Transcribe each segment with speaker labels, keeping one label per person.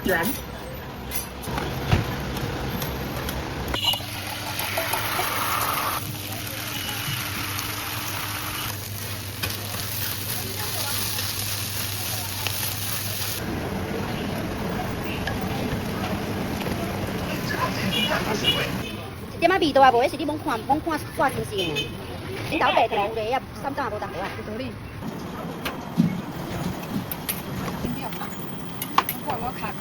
Speaker 1: 元。
Speaker 2: 點仔味道啊，無，迄是你罔看煞新鮮的。你頭白頭有咧，啊，三檔也無淡薄啊。有道理。我卡。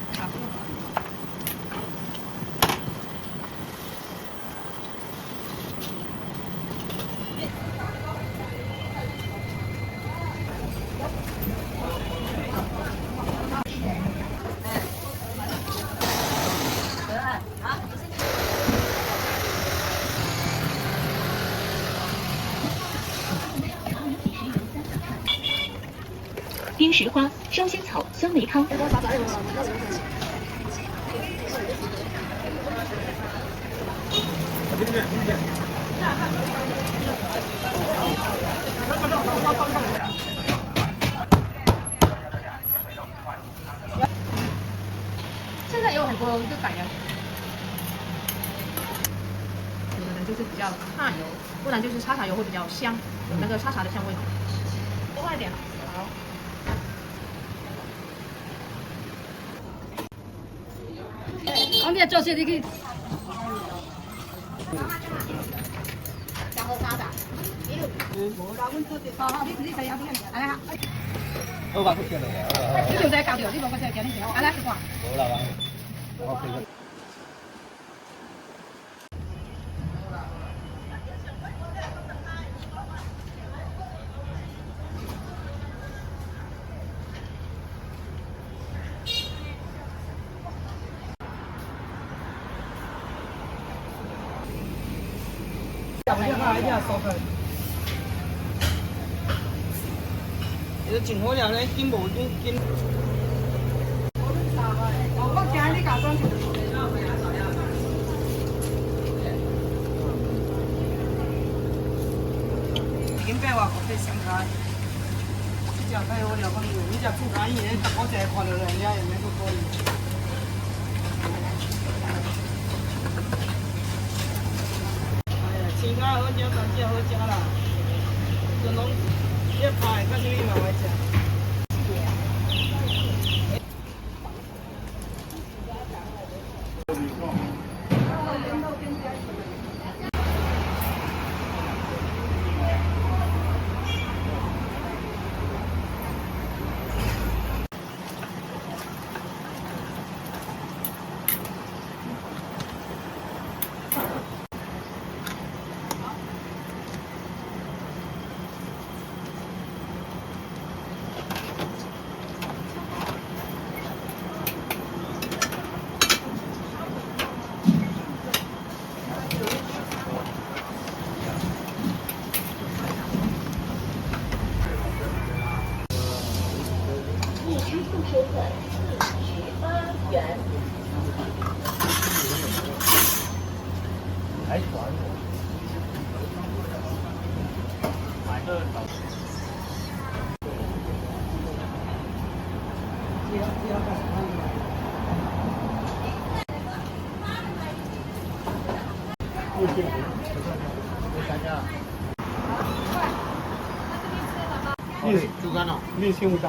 Speaker 1: 冰石花、烧仙草酸梅汤。
Speaker 3: 现在有很多就改良，有的人就是比较怕油，不然就是沙茶油会比较香，有那个沙茶的香味。多放一点，好。
Speaker 2: 旁邊做些你去。然後沙茶。好，你可以要邊，來啊。
Speaker 4: 我話佢嚟啊！
Speaker 2: 你條仔教條，你冇個仔教你條，來食飯。
Speaker 4: 好啦，我俾佢。你整好了咧，見無都見。我驚你搞裝修。已經俾話我哋上街，你只睇我哋講，你只做生意，我淨係看到人家有咩都可以。青菜好食，啥子好食啦？這攏一排，看你慢慢食。
Speaker 1: 收款48元。
Speaker 4: 還管我？買個島。豬肝哦，你聽不到。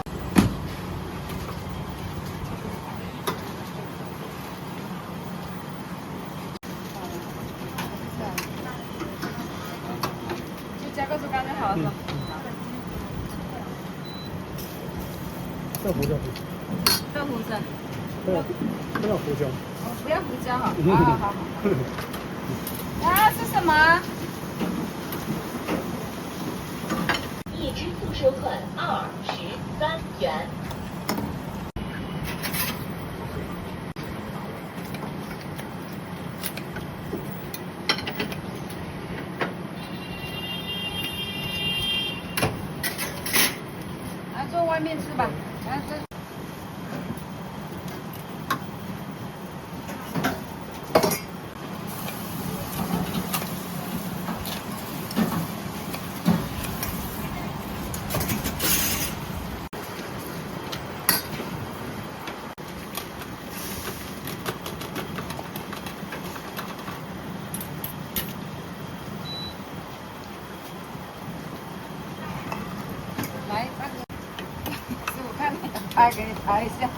Speaker 3: 加個豬肝就好了。
Speaker 4: 這胡椒。
Speaker 3: 這胡椒。
Speaker 4: 不要胡椒。
Speaker 3: 不要胡椒哈。好好好。啊，是什麼？
Speaker 1: 一支付收款23元。
Speaker 3: 坐外面吃吧。
Speaker 4: 拍給你拍一下。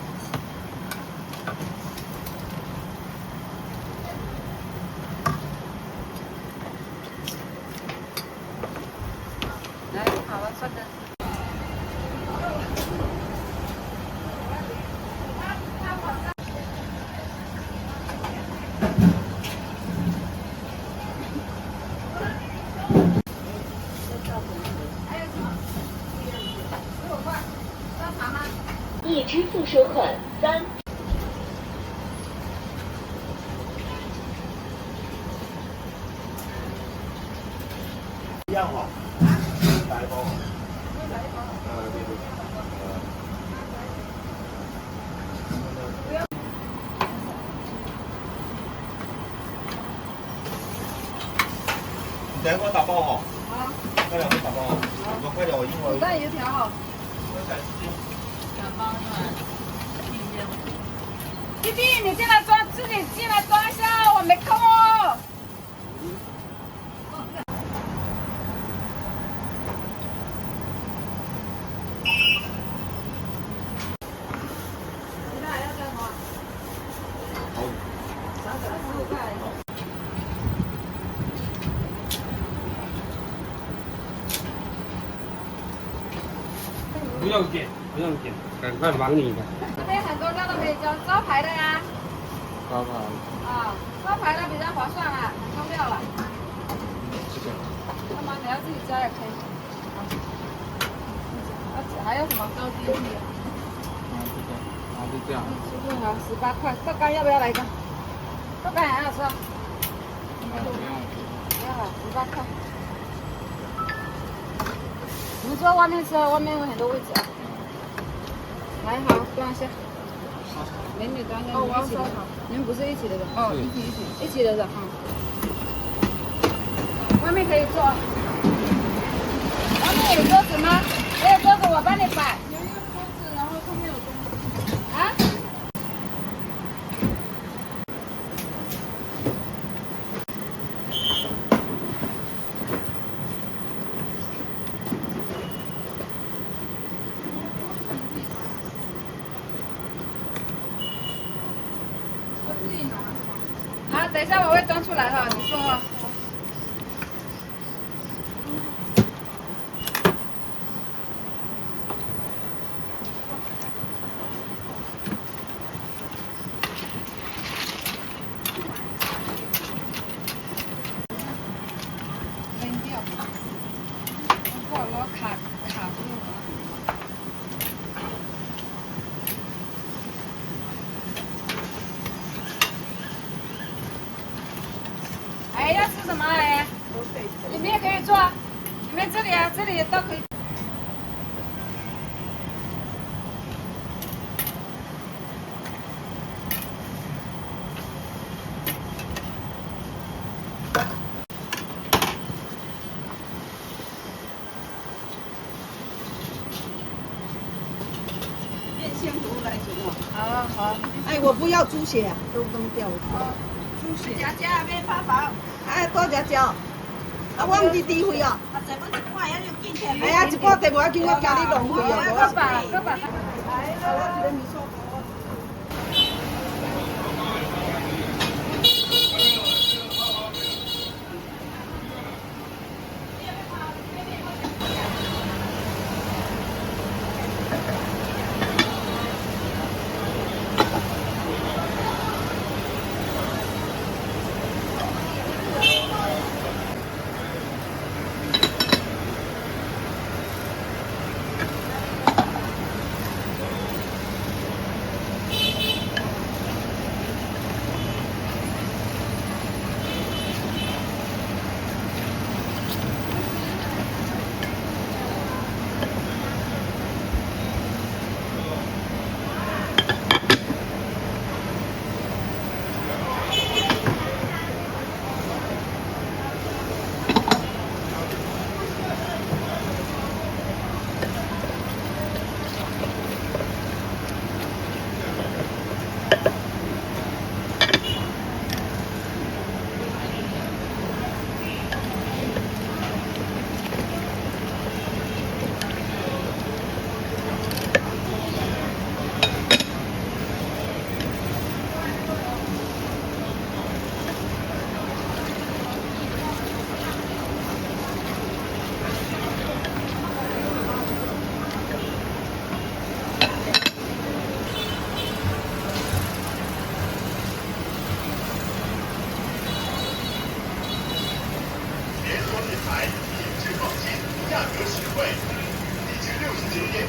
Speaker 4: 来，好了，算的。
Speaker 1: 已支付收款3。
Speaker 5: 一样哈，打一包。对对。你等下给我打包哈。好。快点，我打包。我快点，我一会儿。
Speaker 4: 蛋油条哈。弟弟，你进来装，自己进来装一下，我没空哦。
Speaker 6: 不用点，不用点，赶快忙你的。
Speaker 4: 这边很多料都可以叫招牌的呀。
Speaker 6: 招牌。
Speaker 4: 啊，招牌的比较划算啊，很多料了。
Speaker 6: 这个。
Speaker 4: 要么你要自己加也可以。还有什么高低的？
Speaker 6: 就这样。
Speaker 4: 这个好，18块。豆干要不要来一个？豆干还要吃啊？不要了，18块。我们坐外面吃，外面有很多位置啊。来，好，端一下。美女端一下，你们一起的。你们不是一起的吧？哦，一起的。外面可以坐。外面有桌子吗？没有桌子，我帮你摆。有一个桌子，然后上面有东西。啊？好，等一下我会端出来哈，你说哈。扔掉，我卡住了。哎，要吃什么哎？里面可以做，里面这里啊，这里都可以。
Speaker 7: 先读来什么？
Speaker 4: 好。
Speaker 7: 哎，我不要猪血，都扔掉了。
Speaker 4: 猪血。
Speaker 7: 加免拍包。哎，多加椒。啊，我唔是低费哦。啊，1块要你进去。哎呀，1块地无要紧，我惊你浪費哦。
Speaker 4: 個把。
Speaker 7: 哎，我覺得你說。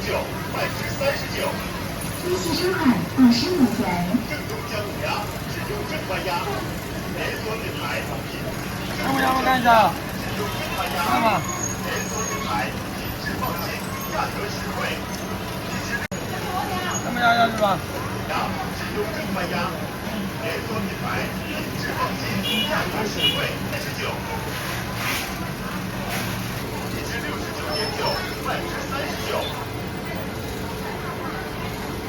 Speaker 1: 微信收款20元。
Speaker 5: 正宗姜母鸭，只用正版鸭，连锁品牌。
Speaker 6: 姜母鸭我看一下，看吧。
Speaker 5: 连锁品牌，品质放心，价格实惠。
Speaker 6: 姜母鸭要是吧？
Speaker 5: 只用正版鸭，连锁品牌，品质放心，价格实惠。39，一只69.9，半只39。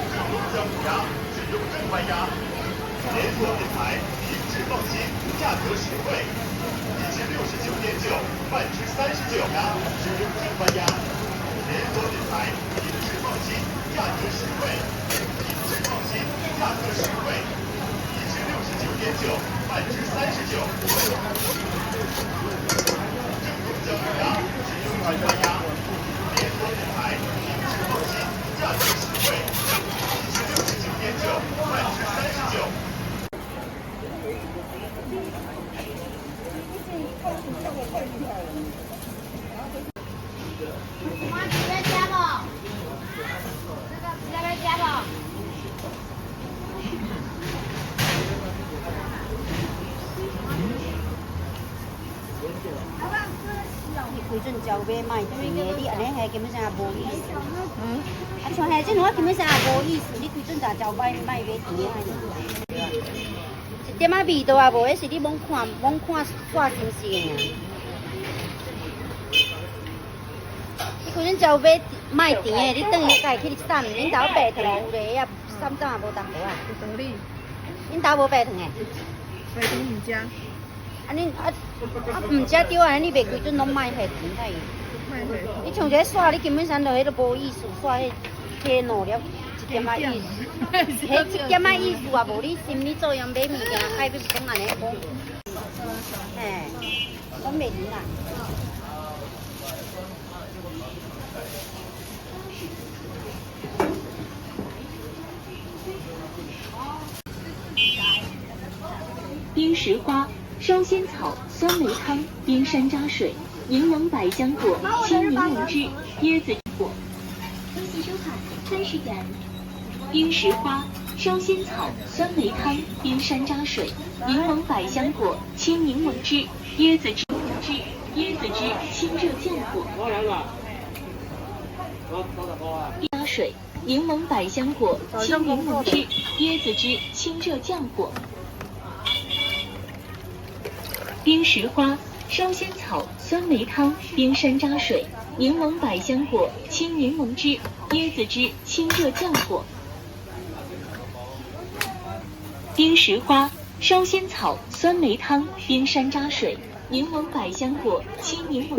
Speaker 5: 正宗姜母鸭，只用正版鸭，连锁品牌，品质放心，价格实惠。一只69.9，半只39。只用正版鸭，连锁品牌，品质放心，价格实惠。品质放心，价格实惠。一只69.9，半只39。正宗姜母鸭，只用正版鸭，连锁品牌，品质放心，价格实惠。一只69.9，半只39。
Speaker 2: 你规准交买卖甜的，你安尼下基本上也无意思。啊，像下这种基本上也无意思，你规准交买卖甜的。一点仔味道也无，迄是你罔看煞新鲜的。你规准交买甜的，你等于家去散，恁兜白糖有咧，也散怎也无淡薄啊。
Speaker 3: 有道理，
Speaker 2: 恁兜无白糖的？
Speaker 3: 白糖唔加，
Speaker 2: 唔食对啊，你袂规准拢买黑甜太。
Speaker 3: 卖黑。
Speaker 2: 你像这煞，你根本上就迄都无意思，煞迄弄了一点仔意思，迄一点仔意思也无，你心理作用买物件，爱要讲安尼讲，嘿，拢袂甜啦。
Speaker 1: 冰石花、烧仙草、酸梅汤、冰山楂水、柠檬百香果、青柠檬汁、椰子果。微信收款30元。冰石花、烧仙草、酸梅汤、冰山楂水、柠檬百香果、青柠檬汁、椰子汁、清热降火。楂水、柠檬百香果、青柠檬汁、椰子汁、清热降火。冰石花、烧仙草、酸梅汤、冰山楂水、柠檬百香果、青柠檬汁、椰子汁、清热降火。冰石花、烧仙草、酸梅汤、冰山楂水、柠檬百香果、青柠檬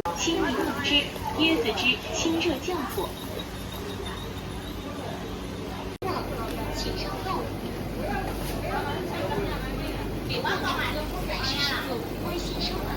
Speaker 1: 汁、椰子汁、清热降火。请稍后。微信收款。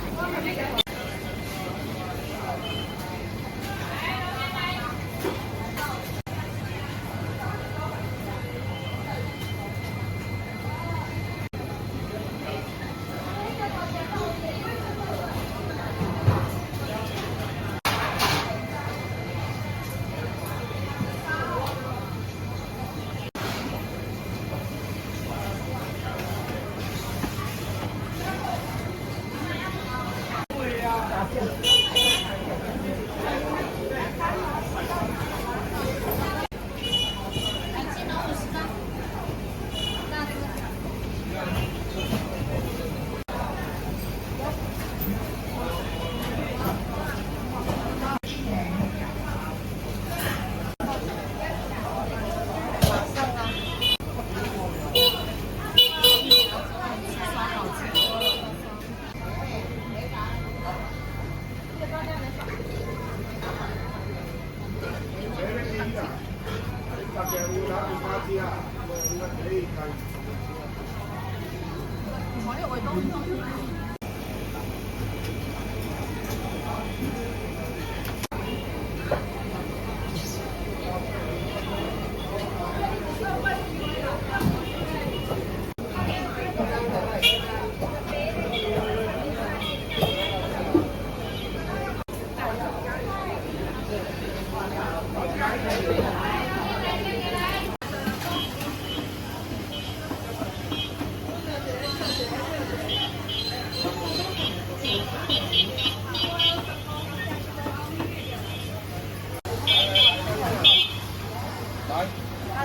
Speaker 7: 好，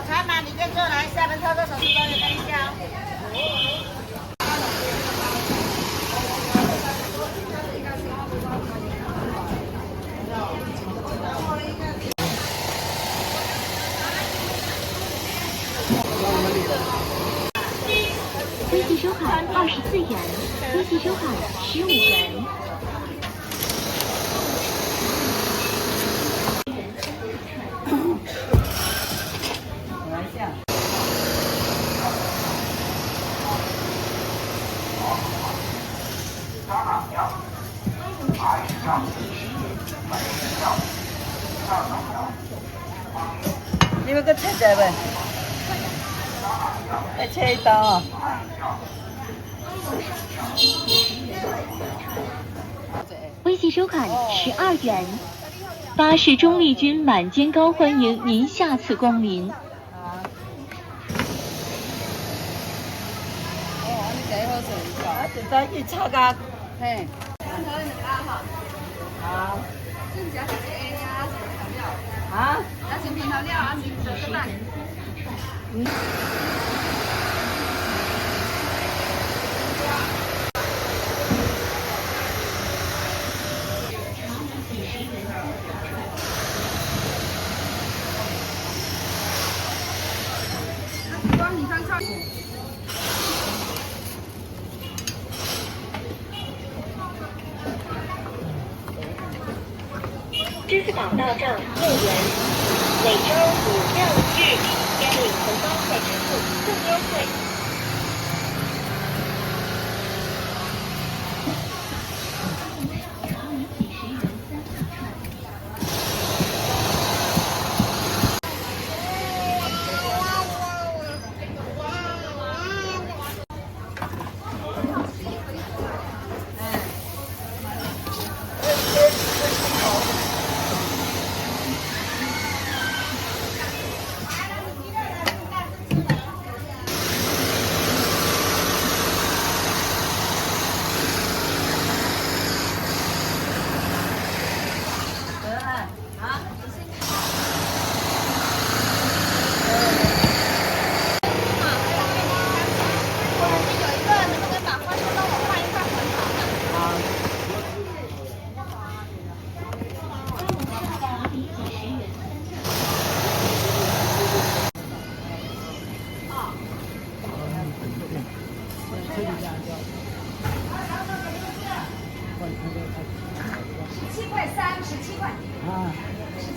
Speaker 7: 茶马里面坐来，下门操作手势帮你看一下。
Speaker 1: 微信收款24元，微信收款15元。
Speaker 7: 你们个切在呗？来切一刀啊！
Speaker 1: 微信收款12元。巴士中立军满肩高欢迎您下次光臨。
Speaker 7: 就在一炒噶，
Speaker 4: 嘿，
Speaker 7: 好，
Speaker 4: 正加什么 A 呀？什么调料？
Speaker 7: 啊，
Speaker 4: 加咸甜调料啊，你怎么办？光你看看。
Speaker 1: 支付宝到账6元，每周5、6、日加领红包再支付更优惠。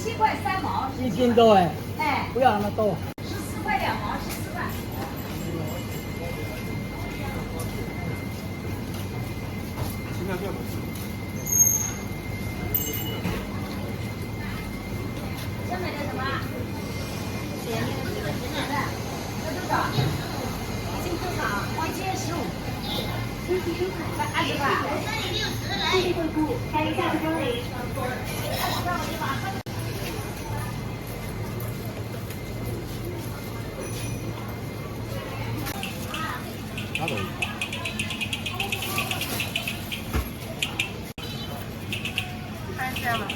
Speaker 7: 17块3毛
Speaker 6: ，1斤多哎，
Speaker 7: 哎，
Speaker 6: 不要那么多。
Speaker 7: 14块2毛，14块。这买的什么？这多少？一斤多少？我一斤15。20块。谢谢惠顾，欢迎下次光临。看一下吗？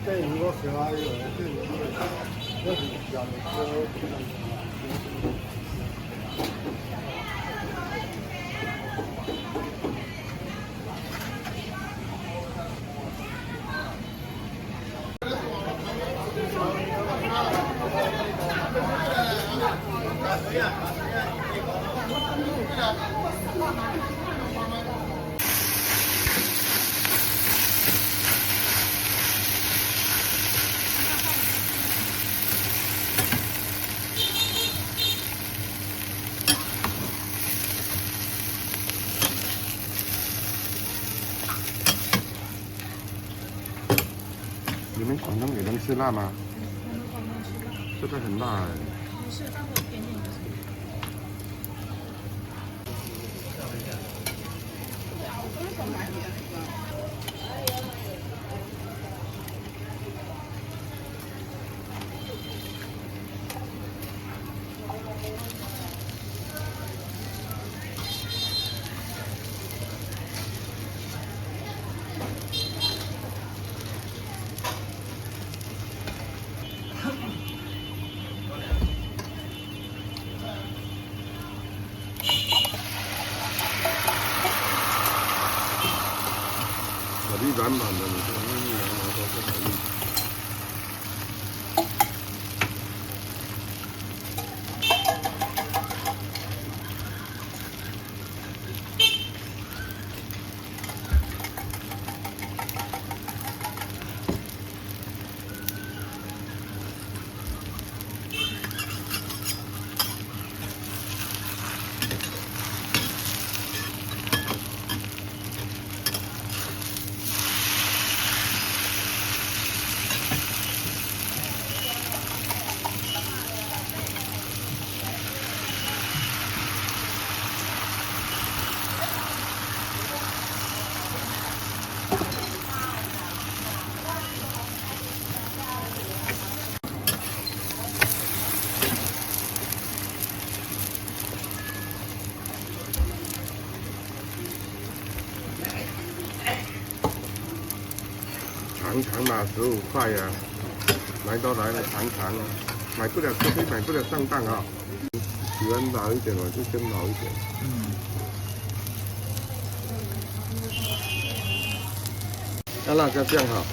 Speaker 8: 这如果喜欢有人对你这是比较
Speaker 9: 你们广东也能吃辣吗？
Speaker 8: 这个很辣哎。
Speaker 3: 不是，但会有点点就是。
Speaker 8: 巧克力满满的，你看，拿到这巧克力。尝尝嘛，15塊呀，來都來了，嘗嘗啊！買不了咖啡，買不了上當啊！喜歡老一點我就先老一點。要辣椒醬哈。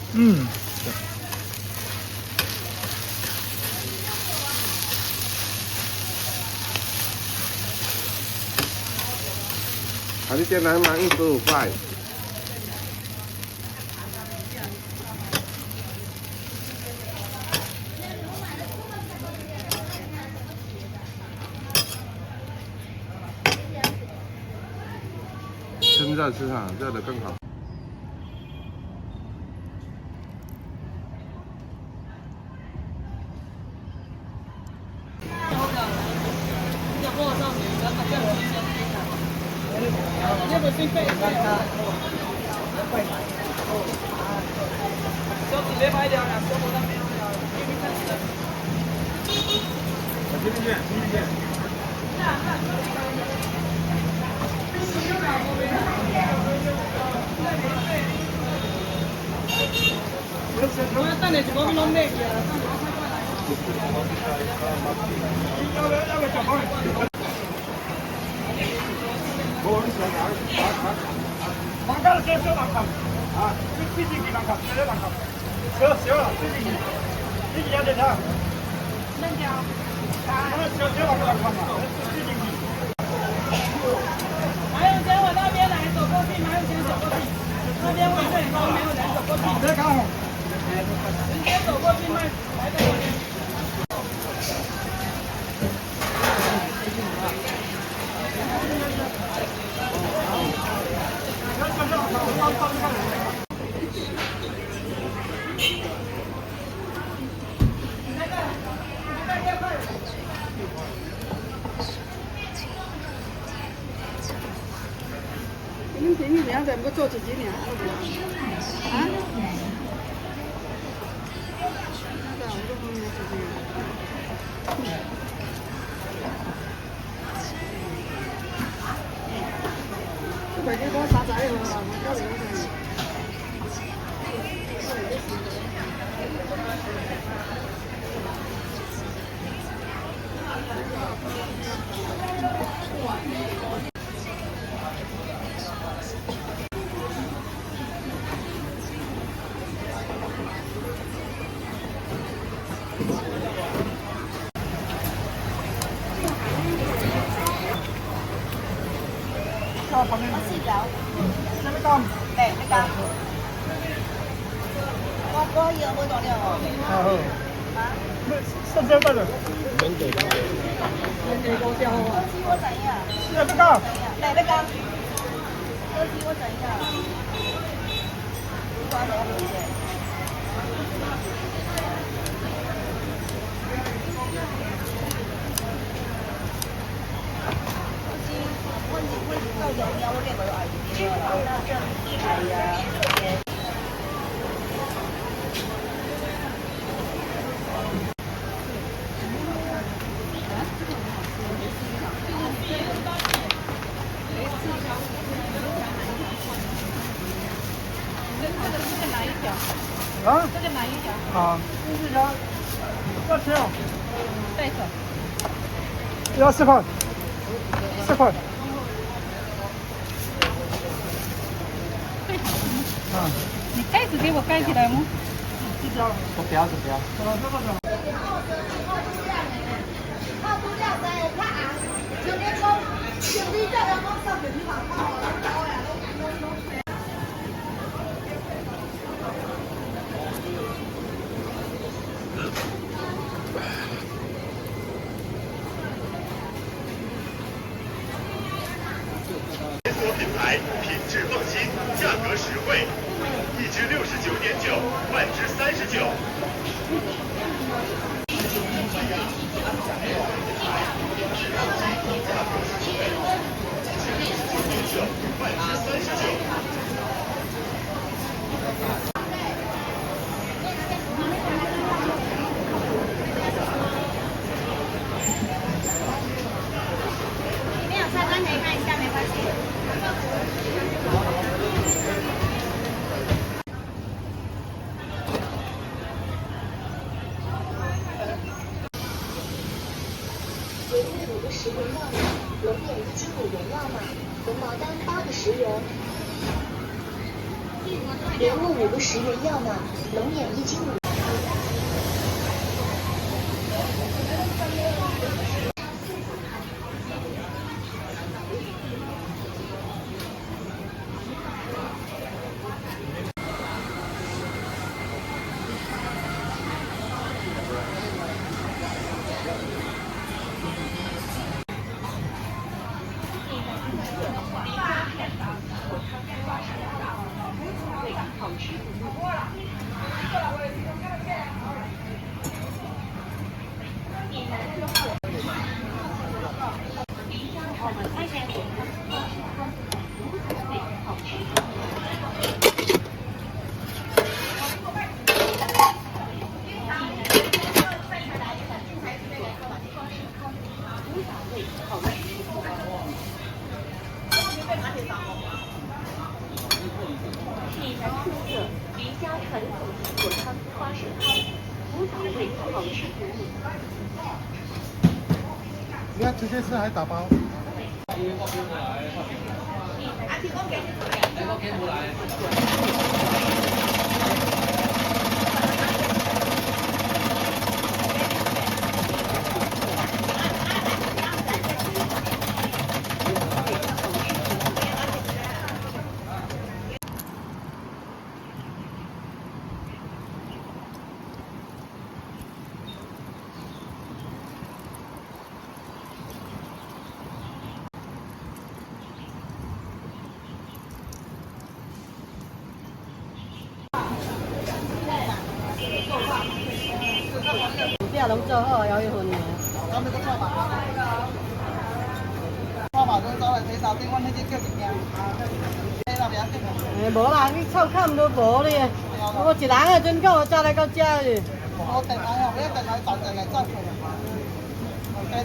Speaker 8: 好，你先來嘛，15塊。趁热吃哈，热的更好。
Speaker 7: 马永坚往那边来，走过去，马永坚走过去，那边位置以后没有人走过去，直接走过去卖，来这边。你们便宜两点不做几年？啊？这北京多啥杂油了？我这里有点。好，这是啥？要钱哦。
Speaker 3: 带走。
Speaker 7: 要4块，4块。啊，
Speaker 3: 你盖子给我盖起来吗？
Speaker 7: 这条。
Speaker 6: 都不要，都不要。
Speaker 7: 这个的。
Speaker 5: 连锁品牌，品质放心，价格实惠，1只69.9，半只39。
Speaker 2: 没有菜单可以看一下，没关系。
Speaker 1: 维密5个10元要码，龙眼1斤5元要码，红毛丹8个10元。莲雾5个10元要码，龙眼1斤5元。闽南特色渔家传统苹果汤花生汤，古早味好吃不腻。
Speaker 7: 你要直接吃还打包？
Speaker 2: 你攏做好，还有份呢。
Speaker 7: 咱们个做法，做法都走来洗手间，阮迄只叫一件，洗那边紧。
Speaker 2: 无啦，你臭看都无咧。我一人啊，真够早来到遮哩。
Speaker 7: 我电台哦，你一电台站定来走去。加一。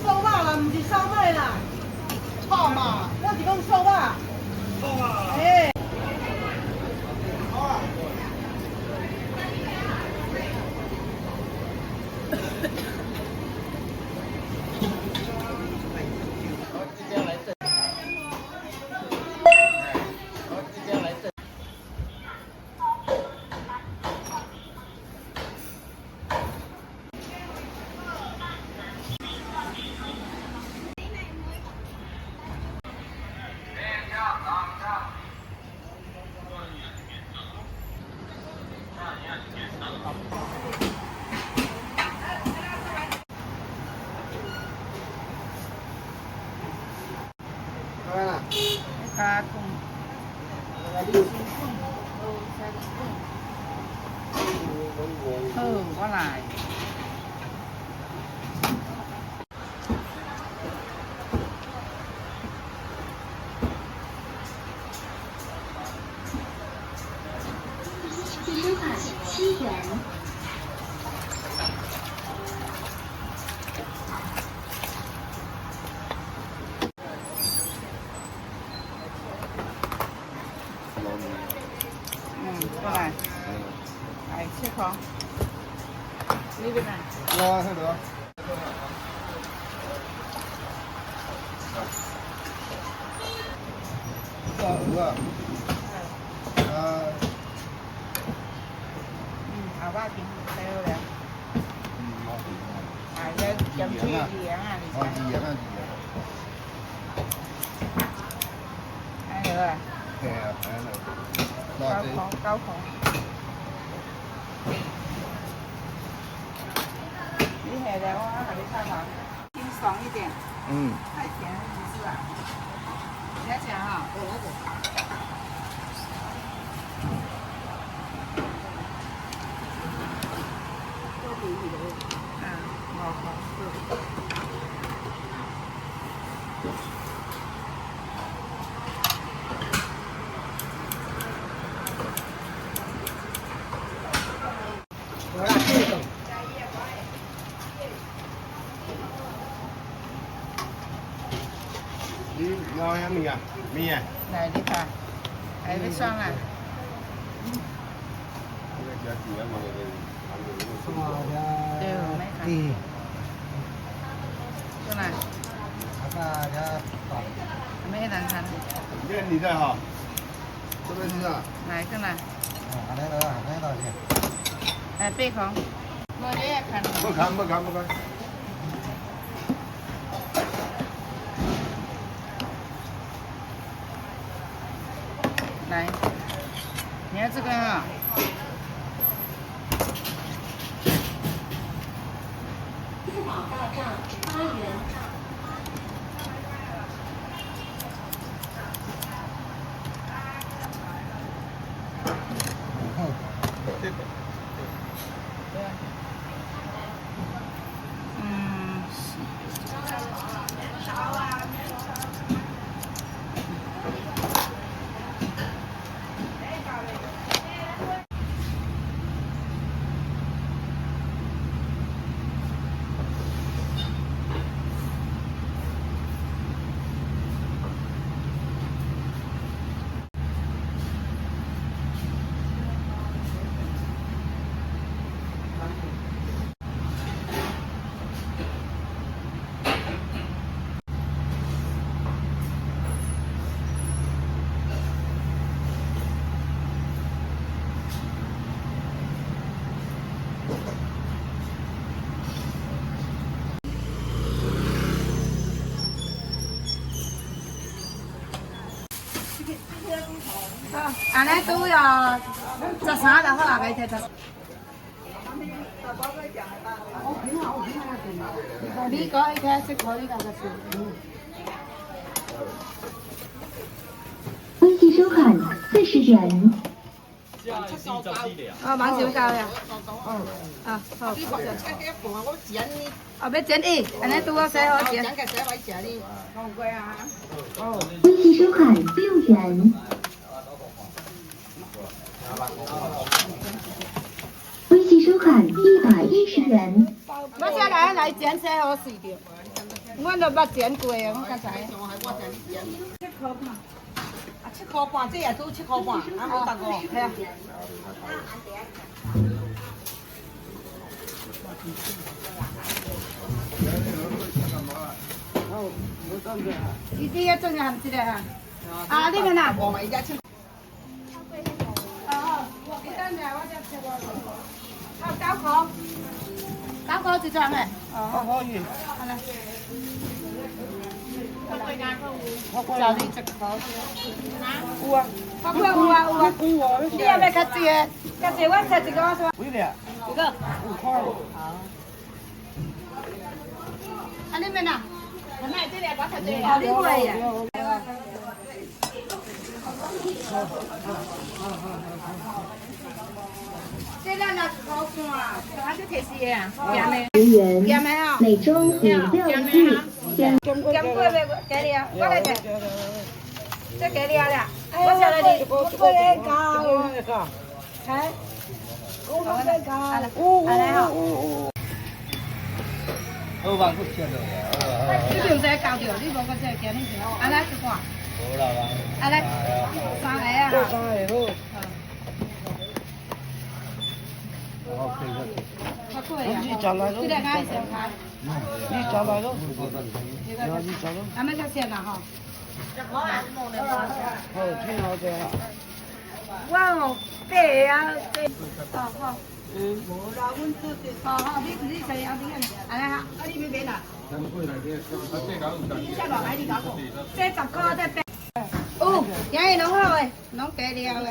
Speaker 2: 素肉啦，唔是烧麦啦。
Speaker 7: 炒嘛，
Speaker 2: 我是讲素肉。
Speaker 7: 炒嘛。
Speaker 2: 哎。
Speaker 7: 好啊。
Speaker 3: 加工。好，我来。
Speaker 1: 最优款7元。
Speaker 3: 过来，海蛸。
Speaker 4: 你别看。
Speaker 6: 我睇到。
Speaker 4: 好吧，平睇到了。係嘅，飲住二樣啊，你睇。
Speaker 6: 二樣啊，
Speaker 4: 係啊。
Speaker 6: 係啊，係啊，9
Speaker 4: 個。你係的話，你看吧，清爽一點。太甜不是吧？你要講哈，我來講。
Speaker 6: 你要咩米啊？米啊？
Speaker 4: 嚟你看，係咪爽啊？對，我沒看。過來。沒人看。
Speaker 6: 這你的哈？這邊是啊？
Speaker 4: 來，過來。來貝殼。我也看。
Speaker 6: 不看。
Speaker 4: 來，你要這個啊？
Speaker 1: 珠宝大帳8元。
Speaker 4: 安尼都要13就好啊，俾睇睇。你講一睇識可以那個是。
Speaker 1: 微信收看40元。
Speaker 4: 哦，蠻少教嘅。啊，好。哦，要剪伊，安尼都要洗好剪。
Speaker 1: 微信收看6元。微信收看110元。
Speaker 4: 我先來剪洗好勢着，我都捌剪過啊，我剛才。7塊半，這也都7塊半，啊冇15，係啊。呢一種係唔知咧嚇。啊，呢個嗱。我咪而家清。哦，幾多嘅？我就食過。9個一張嘅。哦，可以。係啦。就呢隻個。有啊。有啊。你有咩卡子嘅？卡子我食一個是吧？幾兩？一個。5塊。好。啊，你們吶？係咪這兩個卡子？哦，呢個呀。
Speaker 1: 10元，每周5、6日。
Speaker 4: 金龜咩？幾哩啊？我嚟嘅，即係幾哩啊？我食嚟啲，我嚟教。係。我嚟教。係啦。
Speaker 6: 好吧，不見了。
Speaker 4: 呢條仔教條，呢個個真係幾呢條？阿拉食過。好啦嘛。阿拉三個啊。三個咯。OK。你找来了。你来看一下看。你找来了。你找了。俺们在线了哈。好，挺好的。哇哦，对呀，对。好好。好，你谁呀？你看，来哈，你没买啦？这10块在八。哦，今日拢好诶，拢加料诶。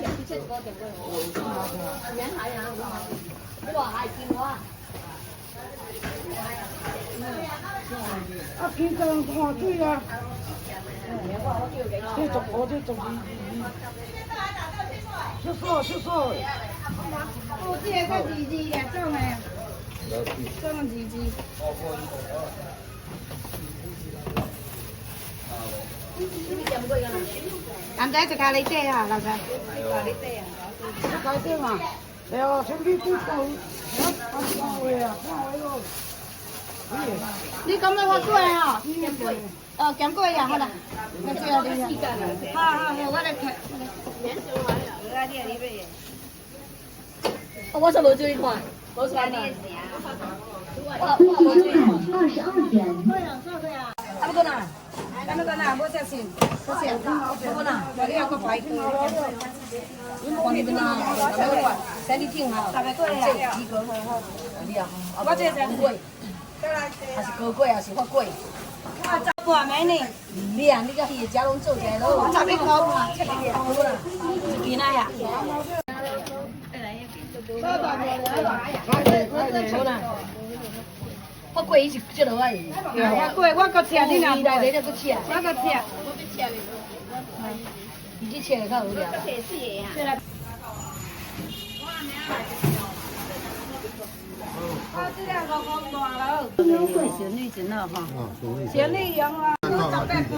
Speaker 4: 啊，平常看水啊。这做我这做出手。哦，这个个字呀，种诶，种字。啱仔就咖喱爹啊，老細。咖喱爹啊，咖喱爹嘛。係啊，請啲豬手，三位啊，咯。你咁樣我過嚟啊？減貴。哦，減貴呀，好啦。我知啦，你。好，我嚟睇。我是冇注意看，冇看呢。
Speaker 1: 微信收款22元。
Speaker 4: 阿個哪？咱們個哪？冇食先，冇食。阿個哪？我哋有個牌子。我哋個哪？那個身體挺好。這幾個好。你啊，我這真貴，還是高貴還是發貴？啊，十半枚呢？你啊，你個魚夾攏做起來咯。10塊半，7塊好啦。是幾那呀？我過伊是這落來。我過，我個車你哪過？我個車。你這車較無聊。這兩個好大了。小女子呢哈？小女用啊，18塊。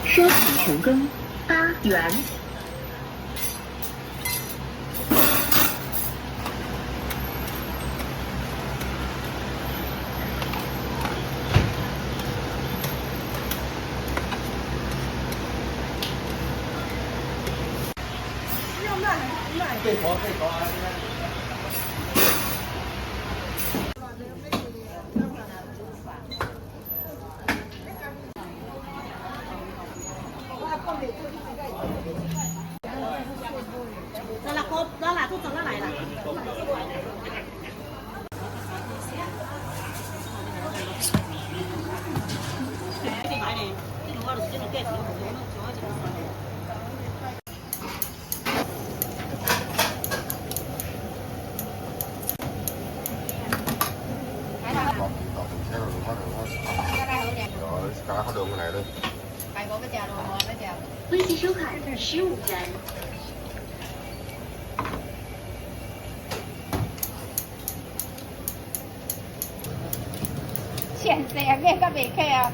Speaker 1: 收款成功，8元。微信收款15元。
Speaker 2: 錢勢啊，硬甲袂客啊！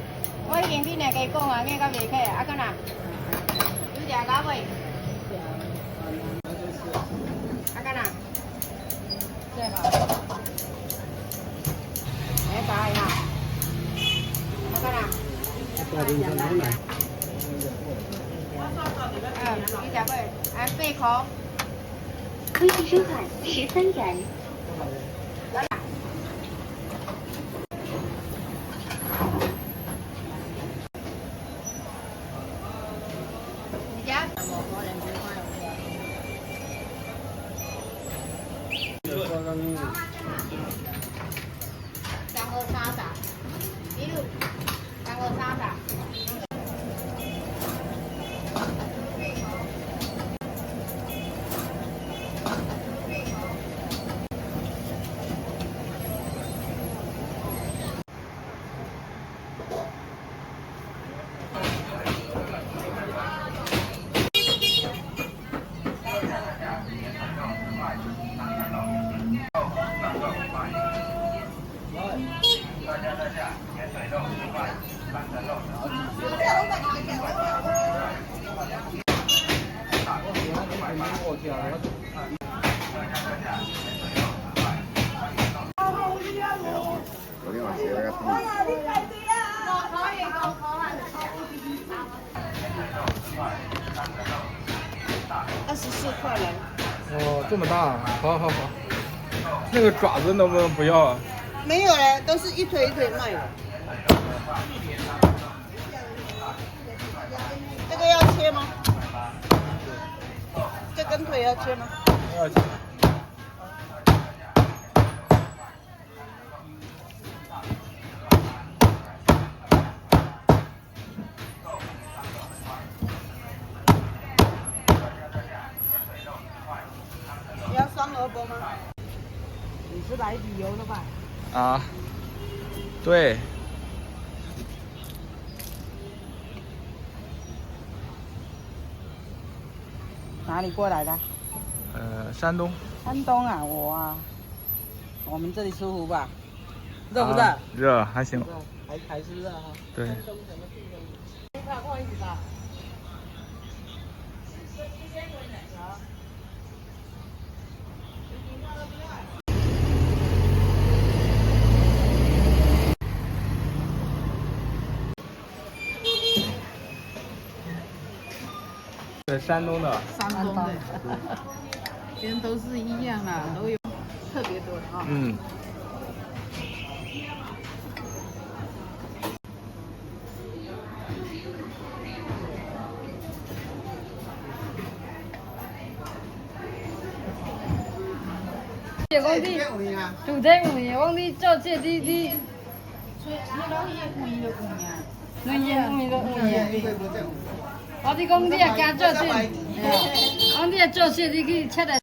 Speaker 2: 我已經你兩個講啊，硬甲袂客啊，啊個哪？有食到未？啊個哪？對吧？來打一下。啊個哪？你食未？按8塊。
Speaker 1: 微信收款13元。
Speaker 8: 昨天晚上那个
Speaker 2: 24块了。
Speaker 6: 哦，这么大，好好好。那个爪子能不能不要啊？
Speaker 2: 没有嘞，都是一腿一腿卖的。这个要切吗？这根腿要切吗？
Speaker 6: 要切。
Speaker 2: 你要酸萝卜吗？你是来旅游的吧？
Speaker 6: 啊，对。
Speaker 4: 哪里过来的？
Speaker 6: 山东。
Speaker 4: 山东啊，我们这里舒服吧？热不热？
Speaker 6: 热，还行。
Speaker 4: 还是热哈。
Speaker 6: 对。
Speaker 4: 不好意思吧。
Speaker 6: 对，山东的。
Speaker 4: 山东的，人都是一样的，都有特别多的啊。
Speaker 6: 嗯。
Speaker 4: 工地，主体有嘢，工地做这啲，我啲工地啊，加做这，工地啊做这啲去出来。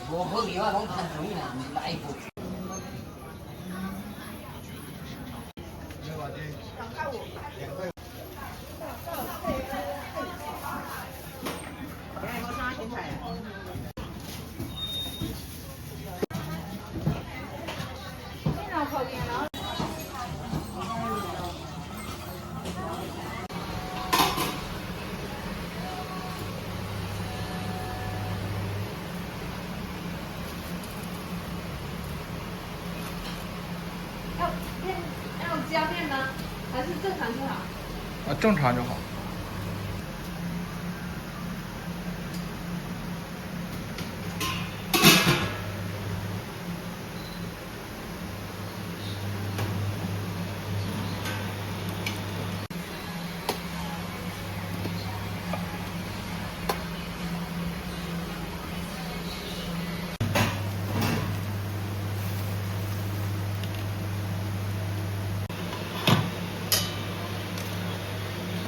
Speaker 9: 我好厉害，我看中了，来一步。
Speaker 3: 要加面呢，还是正常就好？
Speaker 6: 正常就好。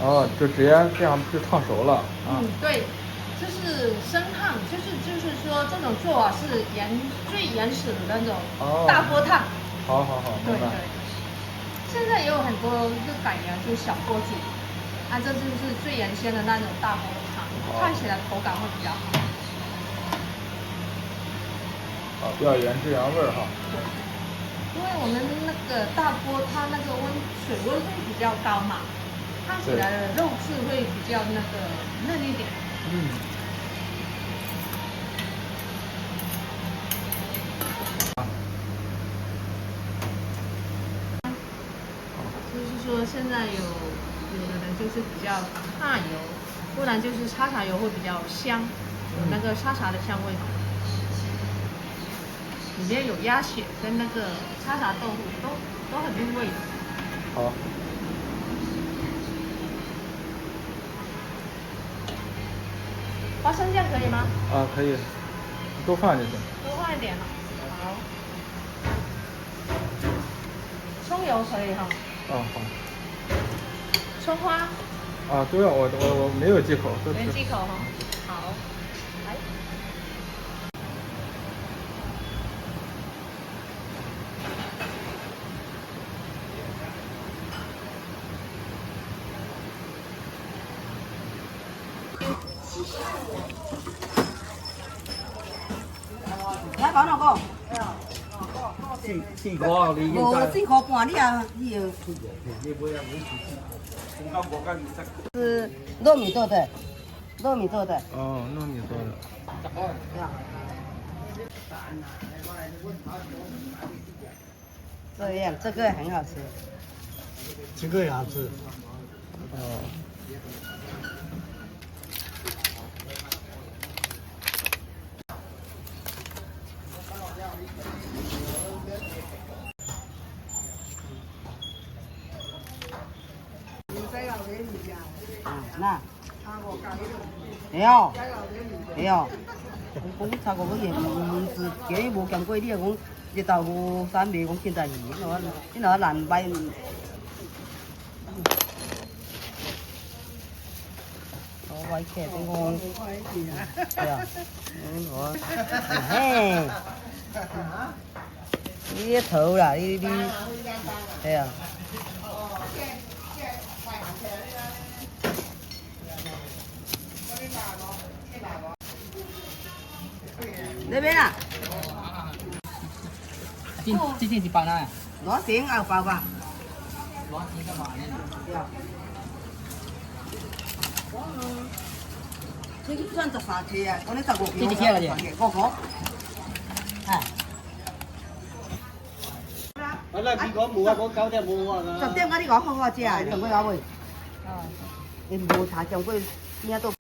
Speaker 6: 哦，就直接这样就烫熟了啊。
Speaker 3: 对，就是生烫，就是说这种做法是最原始的那种大锅烫。
Speaker 6: 好，
Speaker 3: 对对。现在也有很多就改良，就小锅煮，这就是最原先的那种大锅烫，看起来口感会比较好。
Speaker 6: 比较原汁原味哈。
Speaker 3: 对，因为我们那个大锅它那个水温会比较高嘛。烫起来的肉质会比较那个嫩一点。就是说现在有的人就是比较怕油，不然就是沙茶油会比较香，有那个沙茶的香味。里面有鸭血跟那个沙茶豆腐都很入味的。
Speaker 6: 好。
Speaker 3: 花生酱可以吗？
Speaker 6: 可以，多放就行。
Speaker 3: 多放一点了。好。葱油可以哈。
Speaker 6: 好。
Speaker 3: 葱花。
Speaker 6: 啊，都要我没有忌口，都吃。
Speaker 3: 没忌口哈。好。来。
Speaker 2: 来搞哪个？
Speaker 9: 四個你
Speaker 2: 無4塊半，你啊，你有。是糯米做的，糯米做的。
Speaker 6: 哦，糯米做的。
Speaker 2: 这样，这个很好吃。
Speaker 9: 這個也好吃。
Speaker 6: 哦。
Speaker 2: 那。會哦，會哦。講炒過個嘢，唔是今日無見過你講一豆腐三味，講現在魚，你那難擺。我歪劇俾我。係啊。我。嘿。呢頭啦，呢啲。係啊。那邊啊？
Speaker 9: 之前是包哪？
Speaker 2: 攞錢牛包吧。
Speaker 9: 攞錢幹嘛呢？
Speaker 2: 這個算13期啊，我呢15期。
Speaker 9: 幾期啦？你
Speaker 2: 5個。係。
Speaker 9: 我那幾個冇啊，我9隻冇啊。
Speaker 2: 10點嗰啲講好好食啊，上過有未？你冇查上過邊一度？